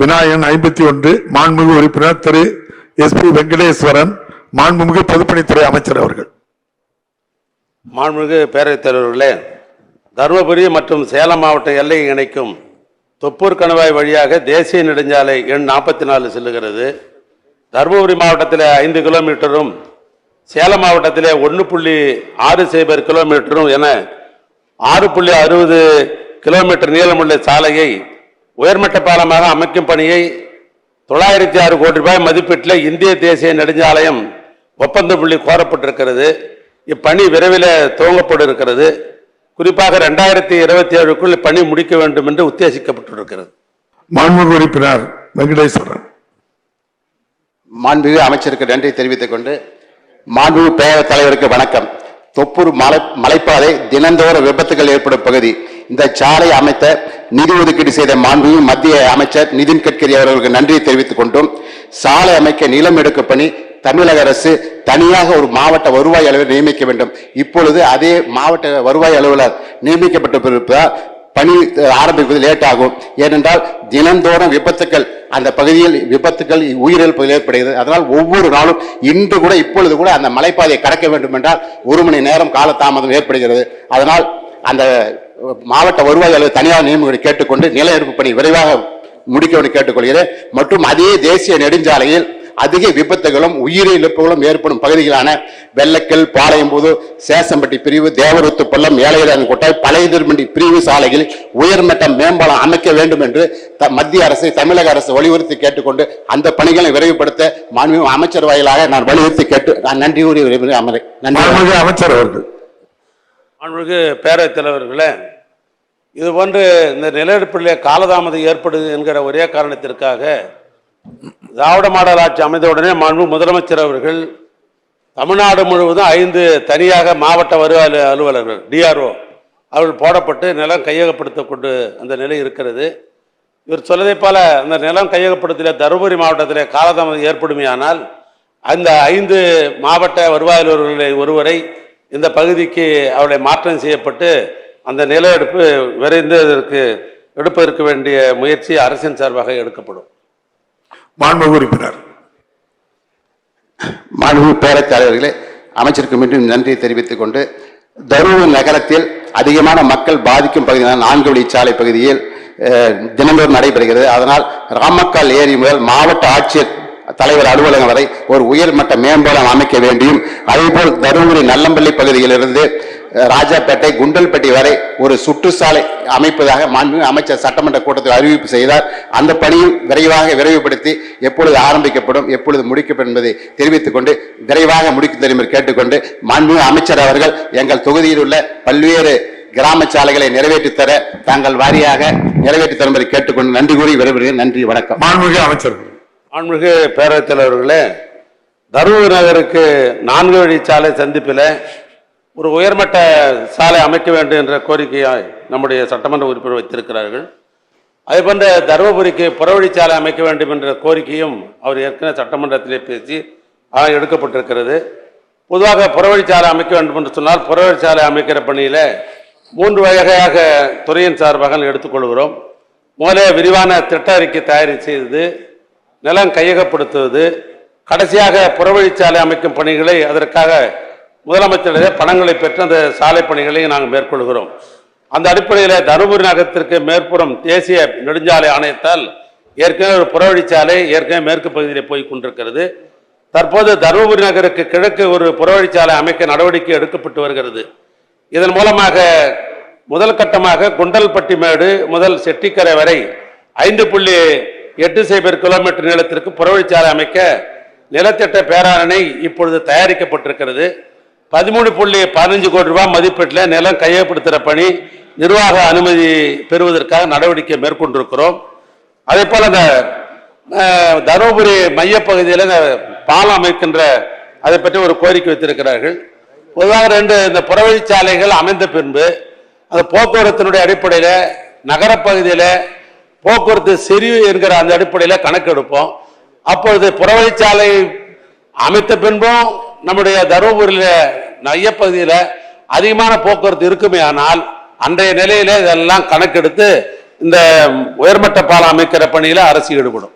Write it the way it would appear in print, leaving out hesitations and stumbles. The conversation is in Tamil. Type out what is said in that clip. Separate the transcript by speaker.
Speaker 1: விநாயகன் 51 மாண்புமிகு உறுப்பினர் திரு SP வெங்கடேஸ்வரன் மாண்புமிகு பொதுப்பணித்துறை அமைச்சர் அவர்கள்.
Speaker 2: மாண்புமிகு பேரவைத் தலைவர்களே, தருமபுரி மற்றும் சேலம் மாவட்ட எல்லையை இணைக்கும் தொப்பூர் கணவாய் வழியாக தேசிய நெடுஞ்சாலை எண் 44 செல்லுகிறது. தருமபுரி மாவட்டத்தில் 5 கிலோமீட்டரும் சேலம் மாவட்டத்தில் 1.60 கிலோமீட்டரும் என 6.60 கிலோமீட்டர் நீளமுள்ள சாலையை உயர்மட்ட பாலமாக அமைக்கும் பணியை 906 கோடி ரூபாய் மதிப்பீட்டில் இந்திய தேசிய நெடுஞ்சாலையம் ஒப்பந்த புள்ளி கோரப்பட்டிருக்கிறது. இப்பணி விரைவில் துவங்கப்பட இருக்கிறது. குறிப்பாக 2027க்குள் பணி முடிக்க வேண்டும் என்று உத்தேசிக்கப்பட்டிருக்கிறது.
Speaker 1: மாண்புமிகு உறுப்பினர் வெங்கடேஸ்வரன்.
Speaker 3: மாண்புமிகு அமைச்சருக்கு நன்றி தெரிவித்துக் கொண்டு, மாண்புமிகு பேரவைத் தலைவருக்கு வணக்கம். தொப்பூர் மலைப்பாதை தினந்தோறும் விபத்துகள் ஏற்படும் பகுதி. இந்த சாலை அமைத்த நிதி ஒதுக்கீடு செய்த மாண்புமிகு மத்திய அமைச்சர் நிதின் கட்கரி அவர்களுக்கு நன்றியை தெரிவித்துக் கொண்டும், சாலை அமைக்க நிலம் எடுக்கும் பணி தமிழக அரசு தனியாக ஒரு மாவட்ட வருவாய் அலுவலர் நியமிக்க வேண்டும். இப்பொழுது அதே மாவட்ட வருவாய் அலுவலர் நியமிக்கப்பட்டிருப்பதால் பணி ஆரம்பிப்பது லேட் ஆகும். ஏனென்றால் தினந்தோறும் விபத்துக்கள், அந்த பகுதியில் விபத்துக்கள், உயிரிழப்புகள் ஏற்படுகிறது. அதனால் ஒவ்வொரு நாளும் இன்று கூட இப்பொழுது கூட அந்த மலைப்பாதையை கடக்க வேண்டும் என்றால் 1 மணி நேரம் காலதாமதம் ஏற்படுகிறது. அதனால் அந்த மாவட்ட வருவாய் அலுவலர் தனியார் நியமனங்களை கேட்டுக்கொண்டு நில எடுப்பு பணி விரைவாக முடிக்க வேண்டும் கேட்டுக்கொள்கிறேன். மற்றும் அதே தேசிய நெடுஞ்சாலையில் அதிக விபத்துகளும் உயிரிழப்புகளும் ஏற்படும் பகுதிகளான வெள்ளக்கல், பாளையம்புது, சேசம்பட்டி பிரிவு, தேவரத்து பள்ளம், ஏழையன் கொட்டாய், பழைய திருமண்டி பிரிவு சாலைகளில் உயர்மட்ட மேம்பாலம் அமைக்க வேண்டும் என்று மத்திய அரசை தமிழக அரசு வலியுறுத்தி கேட்டுக்கொண்டு அந்த பணிகளை விரைவுபடுத்த மாண்புமிகு அமைச்சர் வாயிலாக நான் வலியுறுத்தி கேட்டு நான் நன்றி கூறி அமரை. நன்றி அமைச்சர் அவர்கள்.
Speaker 2: மாண்புமிகு பேரவைத் தலைவர்களே, இதுபோன்று இந்த நிலநடுப்பிலே காலதாமதம் ஏற்படுது என்கிற ஒரே காரணத்திற்காக திராவிட மாடல் ஆட்சி அமைந்தவுடனே மாண்பு முதலமைச்சர் அவர்கள் தமிழ்நாடு முழுவதும் 5 தனியாக மாவட்ட வருவாய் அலுவலர்கள் DRO அவர்கள் போடப்பட்டு நிலம் கையகப்படுத்த கொண்டு அந்த நிலை இருக்கிறது. இவர் சொல்லதை போல அந்த நிலம் கையகப்படுத்தல தருமபுரி மாவட்டத்திலே காலதாமதம் ஏற்படுமையானால் அந்த 5 மாவட்ட வருவாய் அலுவலர்களில் ஒருவரை இந்த பகுதிக்கு அவளை மாற்றம் செய்யப்பட்டு அந்த நில எடுப்பு விரைந்து எடுப்பதற்கு வேண்டிய முயற்சி அரசின் சார்பாக எடுக்கப்படும்.
Speaker 1: மாண்புமிகு உறுப்பினர்.
Speaker 3: மாண்புமிகு பேரவைத் தலைவர்களே, அமைச்சருக்கு மீண்டும் நன்றியை தெரிவித்துக் கொண்டு, தருமபுரி நகரத்தில் அதிகமான மக்கள் பாதிக்கும் பகுதியான 4 வழிச்சாலை பகுதியில் தினந்தோறும் நடைபெறுகிறது. அதனால் ராமக்கால் ஏரி முதல் மாவட்ட ஆட்சியர் தலைவர் அலுவலகம் வரை ஒரு உயர்மட்ட மேம்பாலம் அமைக்க வேண்டியும், அதேபோல் தருமபுரி நல்லம்பள்ளி பகுதியிலிருந்து ராஜாப்பேட்டை, குண்டல்பட்டி வரை ஒரு சுற்றுச்சாலை அமைப்பதாக மாண்புமிகு அமைச்சர் சட்டமன்ற கூட்டத்தில் அறிவிப்பு செய்தார். அந்த பணியும் விரைவுபடுத்தி எப்பொழுது ஆரம்பிக்கப்படும், எப்பொழுது முடிக்கப்படும் என்பதை தெரிவித்துக் கொண்டு விரைவாக முடிக்க தெரியும் கேட்டுக்கொண்டு, மாண்புமிகு அமைச்சர் அவர்கள் எங்கள் தொகுதியில் உள்ள பல்வேறு கிராம சாலைகளை நிறைவேற்றி தர தாங்கள் வாரியாக நிறைவேற்றி தரும்படி கேட்டுக்கொண்டு நன்றி கூறி விரைவுகிறேன். நன்றி, வணக்கம்.
Speaker 1: மாண்புமிகு அமைச்சர்கள்.
Speaker 2: மாண்புமிகு பேரவைத் தலைவர்களே, தருமபுரி நகருக்கு 4 வழிச்சாலை சந்திப்பில் ஒரு உயர்மட்ட சாலை அமைக்க வேண்டும் என்ற கோரிக்கையை நம்முடைய சட்டமன்ற உறுப்பினர் வைத்திருக்கிறார்கள். அதேபோன்ற தருமபுரிக்கு புறவழிச்சாலை அமைக்க வேண்டும் என்ற கோரிக்கையும் அவர் ஏற்கனவே சட்டமன்றத்திலே பேசி எடுக்கப்பட்டிருக்கிறது. பொதுவாக புறவழிச்சாலை அமைக்க வேண்டும் என்று சொன்னால் புறவழிச்சாலை அமைக்கிற பணியில் 3 வகையாக துறையின் சார்பாக எடுத்துக்கொள்கிறோம். முதலே விரிவான திட்ட அறிக்கை தயாரி செய்தது, நிலம் கையகப்படுத்துவது, கடைசியாக புறவழிச்சாலை அமைக்கும் பணிகளை அதற்காக முதலமைச்சரிடையே பணங்களை பெற்று அந்த சாலை பணிகளை நாங்கள் மேற்கொள்கிறோம். அந்த அடிப்படையில் தருமபுரி நகரத்திற்கு மேற்புறம் தேசிய நெடுஞ்சாலை ஆணையத்தால் ஏற்கனவே ஒரு புறவழிச்சாலை ஏற்கனவே மேற்கு பகுதியில் போய் கொண்டிருக்கிறது. தற்போது தருமபுரி நகருக்கு கிழக்கு ஒரு புறவழிச்சாலை அமைக்க நடவடிக்கை எடுக்கப்பட்டு வருகிறது. இதன் மூலமாக முதல் கட்டமாக குண்டல்பட்டி மேடு முதல் செட்டிக்கரை வரை 5.80 கிலோமீட்டர் நீளத்திற்கு புறவழிச்சாலை அமைக்க நிலத்திட்ட பேராணை இப்பொழுது தயாரிக்கப்பட்டிருக்கிறது. 13.15 கோடி ரூபாய் மதிப்பீட்டில் நிலம் கையகப்படுத்துகிற பணி நிர்வாக அனுமதி பெறுவதற்காக நடவடிக்கை மேற்கொண்டிருக்கிறோம். அதே போல இந்த தருமபுரி மையப்பகுதியில் பாலம் அமைக்கின்ற அதை பற்றி ஒரு கோரிக்கை வைத்திருக்கிறார்கள். பொதுவாக 2 இந்த புறவழிச்சாலைகள் அமைந்த பின்பு அந்த போக்குவரத்தினுடைய அடிப்படையில் நகரப்பகுதியில் போக்குவரத்து செறிவு என்கிற அந்த அடிப்படையில் கணக்கெடுப்போம். அப்பொழுது புறவழிச்சாலை அமைத்த பின்பும் நம்முடைய தருமபுரியில் மையப்பகுதியில் அதிகமான போக்குவரத்து இருக்குமே ஆனால் அன்றைய நிலையில இதெல்லாம் கணக்கெடுத்து இந்த உயர்மட்ட பாலம் அமைக்கிற பணியில அரசு ஈடுபடும்.